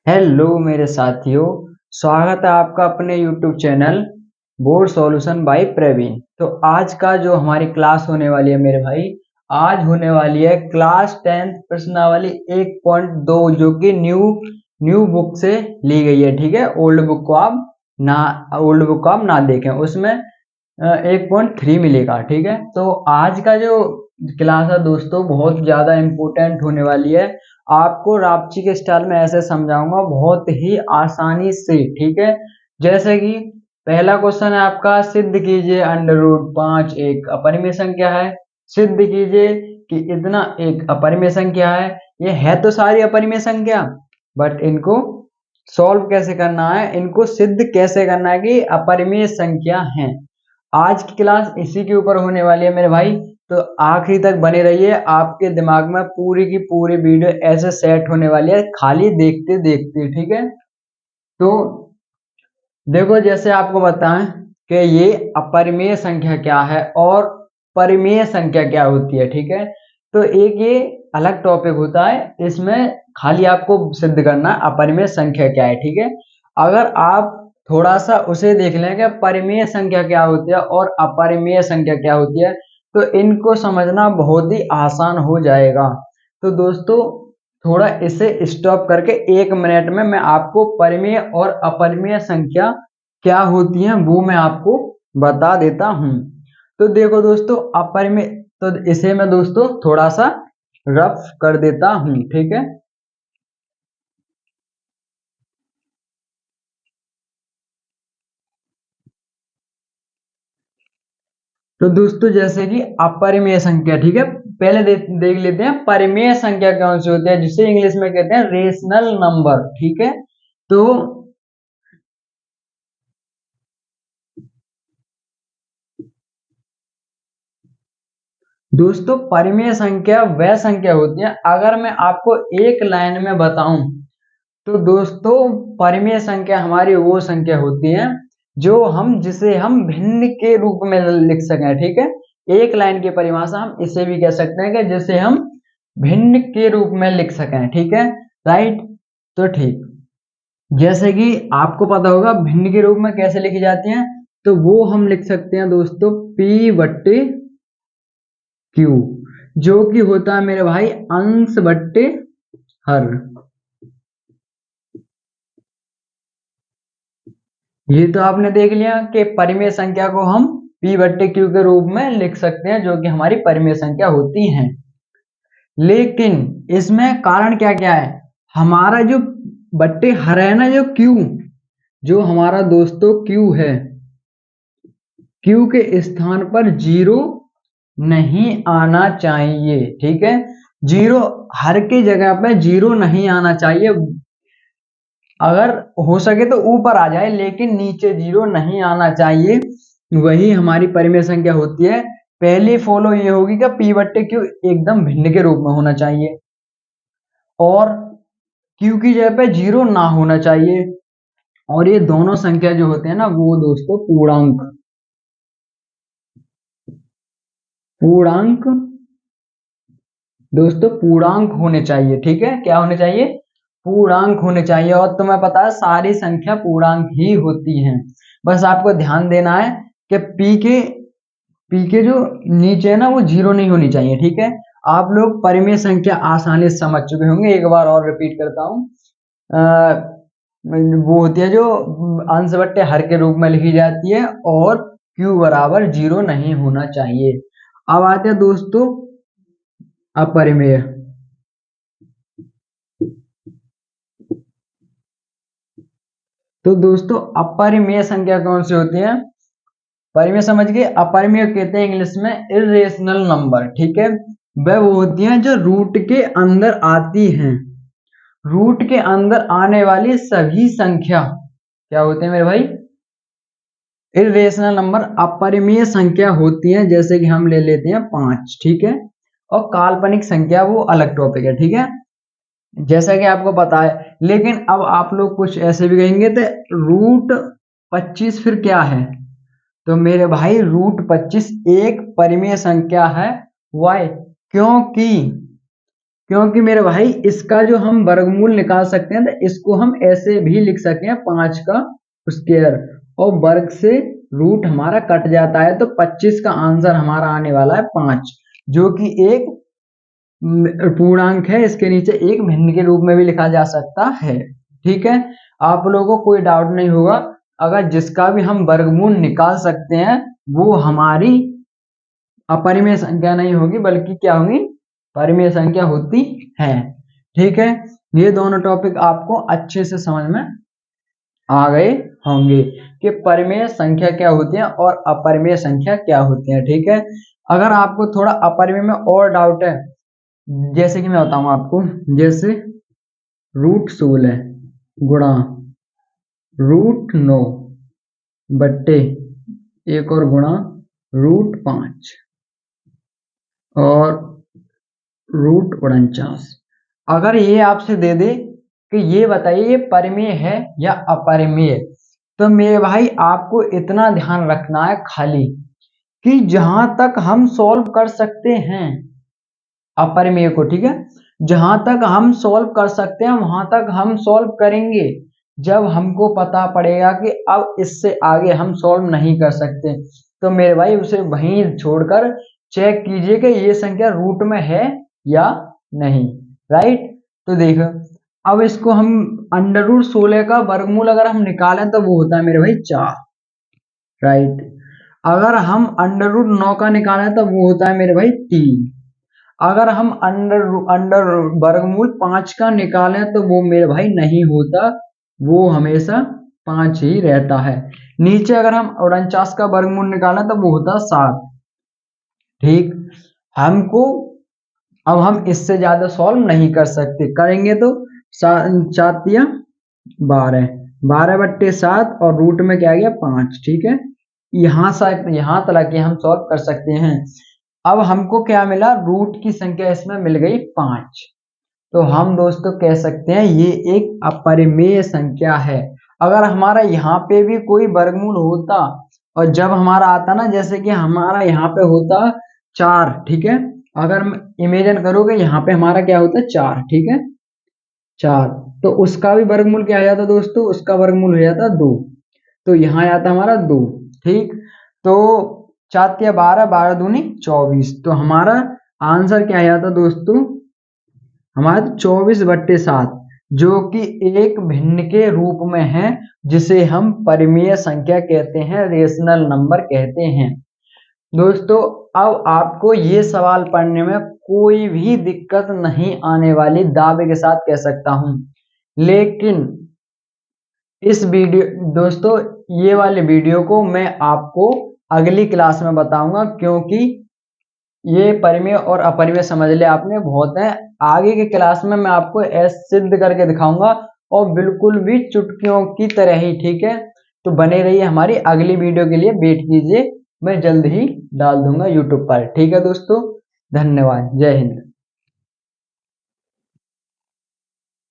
Hello मेरे साथियों। स्वागत है आपका अपने YouTube channel board solution by Praveen. तो आज का जो हमारी क्लास होने वाली है मेरे भाई, आज होने वाली है क्लास 10th प्रश्नावली 1.2 जो कि न्यू बुक से ली गई है। ठीक है, ओल्ड बुक को आप ना देखें, उसमें 1.3 मिलेगा। ठीक है, तो आज का जो क्लास है दोस्तों बहुत ज्यादा इम्पोर्टेंट होने वाली है। आपको रापची के स्टाइल में ऐसे समझाऊंगा बहुत ही आसानी से। ठीक है, जैसे कि पहला क्वेश्चन है आपका, सिद्ध कीजिए √5 एक अपरिमेय संख्या है। सिद्ध कीजिए कि इतना एक अपरिमेय संख्या है। ये है तो सारी अपरिमेय संख्या, बट इनको सॉल्व कैसे करना है, इनको सिद्ध कैसे करना है कि अपरिमेय संख्या है। आज की क्लास इसी के ऊपर होने वाली है मेरे भाई, तो आखिरी तक बने रहिए। आपके दिमाग में पूरी की पूरी वीडियो ऐसे सेट होने वाली है, खाली देखते देखते। ठीक है, तो देखो जैसे आपको बताएं कि ये अपरिमेय संख्या क्या है और परिमेय संख्या क्या होती है। ठीक है, तो एक ये अलग टॉपिक होता है, इसमें खाली आपको सिद्ध करना है अपरिमेय संख्या क्या है। ठीक है, अगर आप थोड़ा सा उसे देख लें कि परिमेय संख्या क्या होती है और अपरिमेय संख्या क्या होती है, तो इनको समझना बहुत ही आसान हो जाएगा। तो दोस्तों थोड़ा इसे स्टॉप करके 1 मिनट में मैं आपको परिमेय और अपरिमेय संख्या क्या होती है वो मैं आपको बता देता हूँ। तो देखो दोस्तों, अपरिमेय, तो इसे मैं दोस्तों थोड़ा सा रफ कर देता हूँ। ठीक है, तो दोस्तों जैसे कि अपरिमेय संख्या, ठीक है, पहले देख लेते हैं परिमेय संख्या कौन सी होती है, जिसे इंग्लिश में कहते हैं रेशनल नंबर। ठीक है, तो दोस्तों परिमेय संख्या वह संख्या होती है, अगर मैं आपको एक लाइन में बताऊं तो दोस्तों परिमेय संख्या हमारी वो संख्या होती है जो जिसे हम भिन्न के रूप में लिख सकें। ठीक है, एक लाइन की परिभाषा हम इसे भी कह सकते हैं कि जिसे हम भिन्न के रूप में लिख सकें। ठीक है, राइट। तो ठीक, जैसे कि आपको पता होगा भिन्न के रूप में कैसे लिखी जाती हैं, तो वो हम लिख सकते हैं दोस्तों P/Q, जो कि होता है मेरे भाई अंश/हर। ये तो आपने देख लिया कि परिमेय संख्या को हम P/Q के रूप में लिख सकते हैं, जो कि हमारी परिमेय संख्या होती हैं। लेकिन इसमें कारण क्या क्या है, हमारा जो बट्टे हर है ना, जो Q, जो हमारा दोस्तों Q है, Q के स्थान पर जीरो नहीं आना चाहिए। ठीक है, जीरो, हर की जगह पे जीरो नहीं आना चाहिए। अगर हो सके तो ऊपर आ जाए, लेकिन नीचे जीरो नहीं आना चाहिए, वही हमारी परिमेय संख्या होती है। पहली फॉलो ये होगी कि P/Q एकदम भिन्न के रूप में होना चाहिए और Q की जगह पे जीरो ना होना चाहिए। और ये दोनों संख्या जो होते हैं ना वो दोस्तों पूर्णांक पूर्णांक दोस्तों पूर्णांक होने चाहिए। ठीक है, क्या होने चाहिए, पूर्णांक होने चाहिए। और तुम्हें पता है सारी संख्या पूर्णांक ही होती हैं। बस आपको ध्यान देना है कि पी के जो नीचे है ना वो जीरो नहीं होनी चाहिए। ठीक है, आप लोग परिमेय संख्या आसानी से समझ चुके होंगे, एक बार और रिपीट करता हूँ। वो होती है जो अंश बट्टे हर के रूप में लिखी जाती है और Q बराबर जीरो नहीं होना चाहिए। अब आते हैं दोस्तों अपरिमेय। तो दोस्तों अपरिमेय संख्या कौन सी होती है, परिमेय समझ गए, अपरिमेय कहते हैं इंग्लिश में इरेशनल नंबर। ठीक है, वह वो होती हैं जो रूट के अंदर आती हैं। रूट के अंदर आने वाली सभी संख्या क्या होते हैं मेरे भाई, इरेशनल नंबर, अपरिमेय संख्या होती हैं। जैसे कि हम ले लेते हैं 5। ठीक है, और काल्पनिक संख्या वो अलग टॉपिक है। ठीक है, जैसा कि आपको पता है, लेकिन अब आप लोग कुछ ऐसे भी कहेंगे तो √25 फिर क्या है, तो मेरे भाई √25 एक परिमेय संख्या है। वाई, क्योंकि क्योंकि मेरे भाई इसका जो हम वर्गमूल निकाल सकते हैं तो इसको हम ऐसे भी लिख सकते हैं 5 का स्क्वायर, और वर्ग से रूट हमारा कट जाता है तो 25 का आंसर हमारा आने वाला है 5, जो कि एक पूर्णांक है। इसके नीचे एक भिन्न के रूप में भी लिखा जा सकता है। ठीक है, आप लोगों को कोई डाउट नहीं होगा। अगर जिसका भी हम वर्गमूल निकाल सकते हैं वो हमारी अपरिमेय संख्या नहीं होगी, बल्कि क्या होगी, परिमेय संख्या होती है। ठीक है, ये दोनों टॉपिक आपको अच्छे से समझ में आ गए होंगे कि परिमेय संख्या क्या होती है और अपरिमेय संख्या क्या होती है। ठीक है, अगर आपको थोड़ा अपरिमेय में और डाउट है, जैसे कि मैं बताऊं आपको, जैसे √16 गुणा √9 बट्टे एक और गुणा √5 और √49, अगर ये आपसे दे दे कि ये बताइए ये परिमेय है या अपरिमेय, तो मेरे भाई आपको इतना ध्यान रखना है खाली कि जहां तक हम सॉल्व कर सकते हैं अपरिमेय को, ठीक है, जहां तक हम सॉल्व कर सकते हैं वहां तक हम सॉल्व करेंगे। जब हमको पता पड़ेगा कि अब इससे आगे हम सॉल्व नहीं कर सकते, तो मेरे भाई उसे वहीं छोड़कर चेक कीजिए कि ये संख्या रूट में है या नहीं। राइट, तो देखो अब इसको हम √16 का वर्गमूल अगर हम निकालें तो वो होता है मेरे भाई 4। राइट, अगर हम √9 का निकालें तो वो होता है मेरे भाई 3। अगर हम अंडर वर्गमूल 5 का निकालें तो वो मेरे भाई नहीं होता, वो हमेशा 5 ही रहता है। नीचे अगर हम 49 का वर्गमूल निकालें तो वो होता 7। ठीक, हमको अब हम इससे ज्यादा सॉल्व नहीं कर सकते, करेंगे तो 7 या 12, 12/7 और रूट में क्या आ गया 5। ठीक है, यहाँ तक हम सॉल्व कर सकते हैं। अब हमको क्या मिला, रूट की संख्या इसमें मिल गई 5, तो हम दोस्तों कह सकते हैं ये एक अपरिमेय संख्या है। अगर हमारा यहाँ पे भी कोई वर्गमूल होता और जब हमारा आता ना, जैसे कि हमारा यहाँ पे होता 4, ठीक है, अगर इमेजिन करोगे यहाँ पे हमारा क्या होता है 4, ठीक है 4, तो उसका भी वर्गमूल क्या आ जाता दोस्तों, उसका वर्गमूल हो जाता 2, तो यहाँ आता हमारा 2। ठीक, तो 4 या 12, 12 दूनी 24, तो हमारा आंसर क्या आता दोस्तों, हमारा 24/7, जो कि एक भिन्न के रूप में है, जिसे हम परिमेय संख्या कहते हैं, रेशनल नंबर कहते हैं। दोस्तों अब आपको ये सवाल पढ़ने में कोई भी दिक्कत नहीं आने वाली, दावे के साथ कह सकता हूं। लेकिन इस वीडियो दोस्तों ये वाले वीडियो को मैं आपको अगली क्लास में बताऊंगा, क्योंकि ये परिमेय और अपरिमेय समझ ले आपने बहुत है। आगे के क्लास में मैं आपको ऐसे सिद्ध करके दिखाऊंगा, और बिल्कुल भी चुटकियों की तरह ही। ठीक है, तो बने रहिए, हमारी अगली वीडियो के लिए वेट कीजिए, मैं जल्द ही डाल दूंगा यूट्यूब पर। ठीक है दोस्तों, धन्यवाद, जय हिंद।